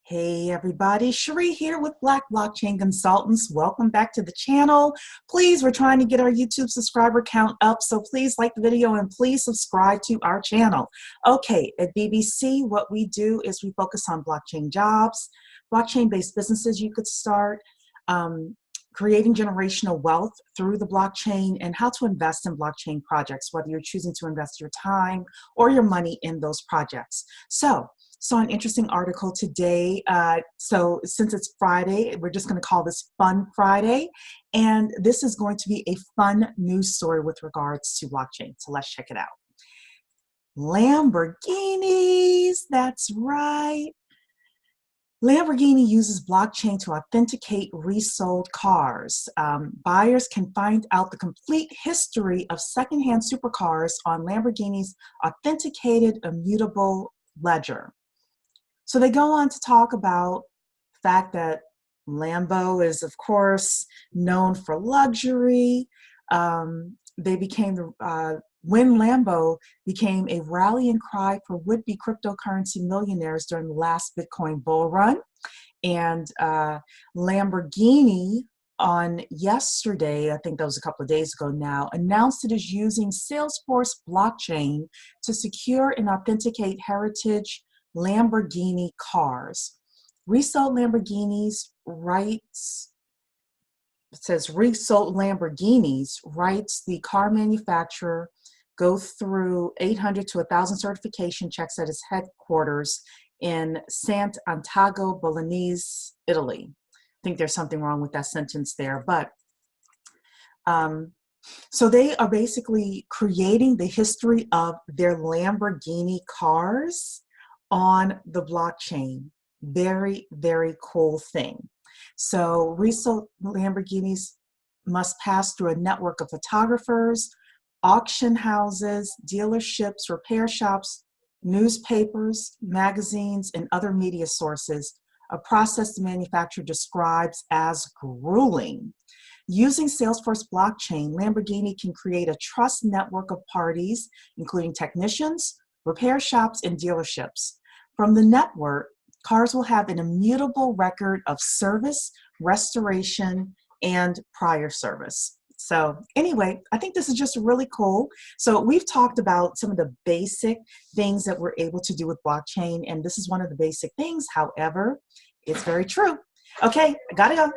Hey everybody, Cherie here with Black Blockchain Consultants. Welcome back to the channel. Please, we're trying to get our YouTube subscriber count up, so please like the video and please subscribe to our channel. Okay, at BBC, what we do is we focus on blockchain jobs, blockchain-based businesses you could start, creating generational wealth through the blockchain, and how to invest in blockchain projects, whether you're choosing to invest your time or your money in those projects. So, saw an interesting article today. So since it's Friday, we're just going to call this Fun Friday. And this is going to be a fun news story with regards to blockchain. So let's check it out. Lamborghinis, that's right. Lamborghini uses blockchain to authenticate resold cars. Buyers can find out the complete history of secondhand supercars on Lamborghini's authenticated immutable ledger. So they go on to talk about the fact that Lambo is, of course, known for luxury. They became when Lambo became a rallying cry for would-be cryptocurrency millionaires during the last Bitcoin bull run. And Lamborghini on yesterday, I think that was a couple of days ago now, announced it is using Salesforce Blockchain to secure and authenticate heritage Lamborghini cars. Resold Lamborghinis writes, it says resold Lamborghinis writes the car manufacturer go through 800 to 1,000 certification checks at its headquarters in Sant'Antago Bolognese, Italy. I think there's something wrong with that sentence there, but so they are basically creating the history of their Lamborghini cars on the blockchain. Very, very cool thing. So resold Lamborghinis must pass through a network of photographers, auction houses, dealerships, repair shops, newspapers, magazines, and other media sources, a process the manufacturer describes as grueling. Using Salesforce Blockchain, Lamborghini can create a trust network of parties, including technicians, repair shops, and dealerships. From the network, cars will have an immutable record of service, restoration, and prior service. So anyway, I think this is just really cool. So we've talked about some of the basic things that we're able to do with blockchain, and this is one of the basic things. However, it's very true. Okay, I gotta go.